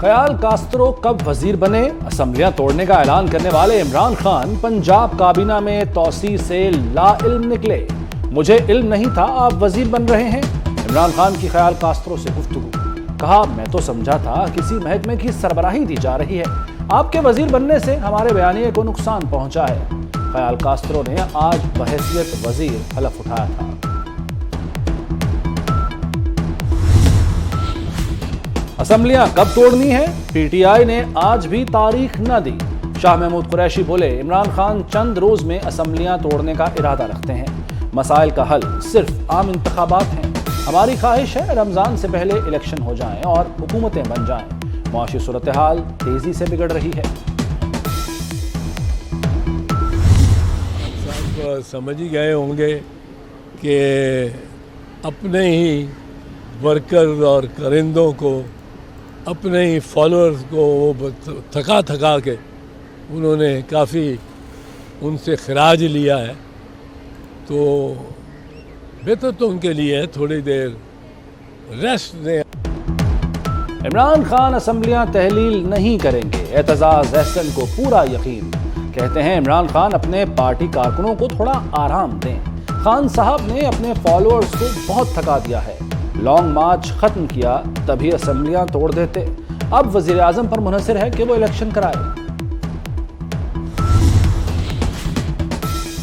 خیال کاسترو کب وزیر بنے؟ اسمبلیاں توڑنے کا اعلان کرنے والے عمران خان پنجاب کابینہ میں توسیع سے لا علم نکلے۔ مجھے علم نہیں تھا آپ وزیر بن رہے ہیں۔ عمران خان کی خیال کاسترو سے گفتگو، کہا میں تو سمجھا تھا کسی محکمے کی سربراہی دی جا رہی ہے، آپ کے وزیر بننے سے ہمارے بیانیے کو نقصان پہنچا ہے۔ خیال کاسترو نے آج بحیثیت وزیر حلف اٹھایا تھا۔ اسمبلیاں کب توڑنی ہے؟ پی ٹی آئی نے آج بھی تاریخ نہ دی۔ شاہ محمود قریشی بولے عمران خان چند روز میں اسمبلیاں توڑنے کا ارادہ رکھتے ہیں، مسائل کا حل صرف عام انتخابات ہیں، ہماری خواہش ہے رمضان سے پہلے الیکشن ہو جائیں اور حکومتیں بن جائیں، معاشی صورتحال تیزی سے بگڑ رہی ہے۔ صاحب سمجھ ہی گئے ہوں گے کہ اپنے ہی ورکر اور کرندوں کو، اپنے ہی فالوورز کو تھکا کے انہوں نے کافی ان سے خراج لیا ہے، تو بہتر تو ان کے لیے تھوڑی دیر ریسٹ دیں۔ عمران خان اسمبلیاں تحلیل نہیں کریں گے، اعتزاز احسن کو پورا یقین، کہتے ہیں عمران خان اپنے پارٹی کارکنوں کو تھوڑا آرام دیں، خان صاحب نے اپنے فالوورز کو بہت تھکا دیا ہے، لانگ مارچ ختم کیا تبھی اسمبلیاں توڑ دیتے، اب وزیر اعظم پر منحصر ہے کہ وہ الیکشن کرائے۔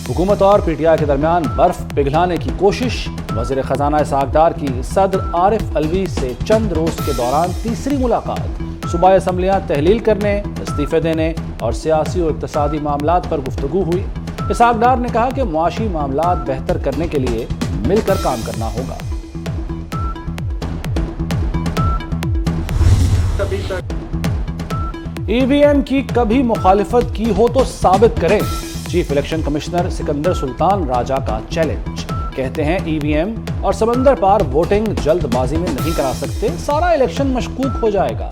حکومت اور پی ٹی آئی کے درمیان برف پگھلانے کی کوشش، وزیر خزانہ اسحاق ڈار کی صدر عارف علوی سے چند روز کے دوران تیسری ملاقات، صوبائی اسمبلیاں تحلیل کرنے، استعفے دینے اور سیاسی اور اقتصادی معاملات پر گفتگو ہوئی۔ اسحاق ڈار نے کہا کہ معاشی معاملات بہتر کرنے کے لیے مل کر کام کرنا ہوگا۔ ای وی ایم کی کبھی مخالفت کی ہو تو ثابت کریں، چیف الیکشن کمشنر سکندر سلطان راجہ کا چیلنج، کہتے ہیں ای وی ایم اور سمندر پار ووٹنگ جلد بازی میں نہیں کرا سکتے، سارا الیکشن مشکوک ہو جائے گا،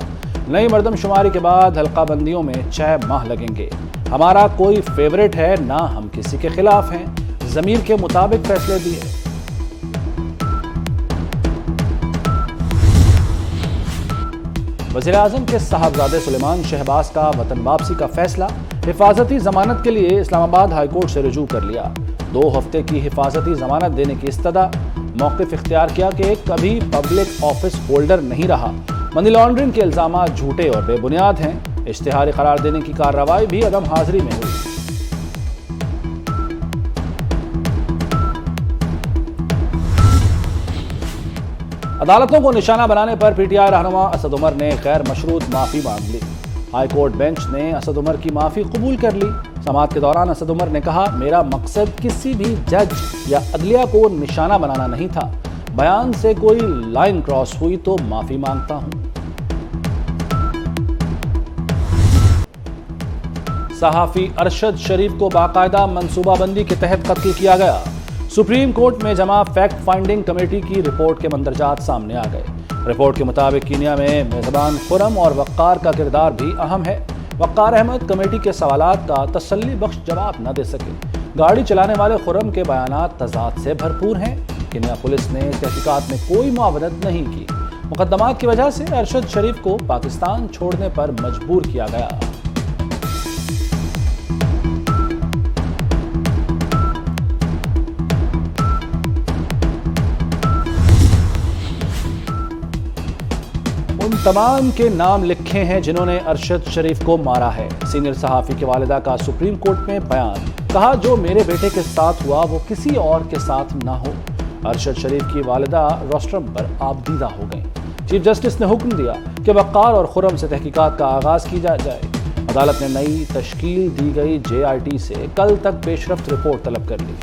نئی مردم شماری کے بعد حلقہ بندیوں میں 6 ماہ لگیں گے، ہمارا کوئی فیورٹ ہے نہ ہم کسی کے خلاف ہیں، ضمیر کے مطابق فیصلے دیے۔ وزیر اعظم کے صاحبزادے سلیمان شہباز کا وطن واپسی کا فیصلہ، حفاظتی ضمانت کے لیے اسلام آباد ہائی کورٹ سے رجوع کر لیا، 2 ہفتے کی حفاظتی ضمانت دینے کی استدعا، موقف اختیار کیا کہ کبھی پبلک آفس ہولڈر نہیں رہا، منی لانڈرنگ کے الزامات جھوٹے اور بے بنیاد ہیں، اشتہاری قرار دینے کی کارروائی بھی عدم حاضری میں ہوئی۔ عدالتوں کو نشانہ بنانے پر پی ٹی آئی رہنما اسد عمر نے غیر مشروط معافی مانگ لی، ہائی کورٹ بینچ نے اسد عمر کی معافی قبول کر لی۔ سماعت کے دوران اسد عمر نے کہا میرا مقصد کسی بھی جج یا عدلیہ کو نشانہ بنانا نہیں تھا، بیان سے کوئی لائن کراس ہوئی تو معافی مانگتا ہوں۔ صحافی ارشد شریف کو باقاعدہ منصوبہ بندی کے تحت قتل کیا گیا، سپریم کورٹ میں جمع فیکٹ فائنڈنگ کمیٹی کی رپورٹ کے مندرجات سامنے آ گئے۔ رپورٹ کے مطابق کینیا میں میزبان خرم اور وقار کا کردار بھی اہم ہے۔ وقار احمد کمیٹی کے سوالات کا تسلی بخش جواب نہ دے سکے، گاڑی چلانے والے خرم کے بیانات تضاد سے بھرپور ہیں، کینیا پولیس نے تحقیقات میں کوئی معاونت نہیں کی، مقدمات کی وجہ سے ارشد شریف کو پاکستان چھوڑنے پر مجبور کیا گیا۔ ان تمام کے نام لکھے ہیں جنہوں نے ارشد شریف کو مارا ہے، سینئر صحافی کی والدہ کا سپریم کورٹ میں بیان، کہا جو میرے بیٹے کے ساتھ ہوا وہ کسی اور کے ساتھ نہ ہو۔ ارشد شریف کی والدہ روسٹرم پر آبدیدہ ہو گئیں۔ چیف جسٹس نے حکم دیا کہ وقار اور خرم سے تحقیقات کا آغاز کی جائے۔ عدالت نے نئی تشکیل دی گئی جے آئی ٹی سے کل تک پیش رفت رپورٹ طلب کر لی۔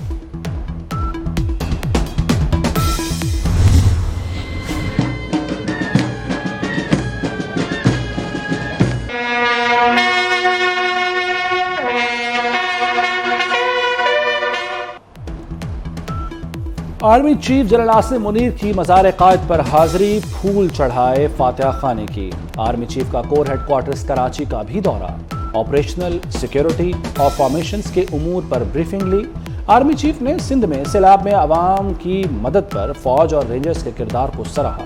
Army chief general Asim Munir کی مزار قائد پر حاضری، پھول چڑھائے، فاتحہ خوانی کی۔ آرمی چیف کا کور ہیڈ کوارٹرز کراچی کا بھی دورہ، آپریشنل، سیکیورٹی اور فارمیشنز کے امور پر بریفنگ لی۔ آرمی چیف نے سندھ میں سیلاب میں عوام کی مدد پر فوج اور رینجرز کے کردار کو سراہا،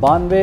92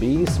20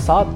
7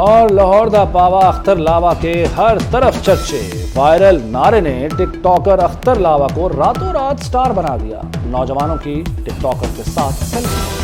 اور لاہور دا پاوا اختر لاوا کے ہر طرف چرچے، وائرل نعرے نے ٹک ٹاکر اختر لاوا کو راتوں رات سٹار بنا دیا، نوجوانوں کی ٹک ٹاکر کے ساتھ سیلفی۔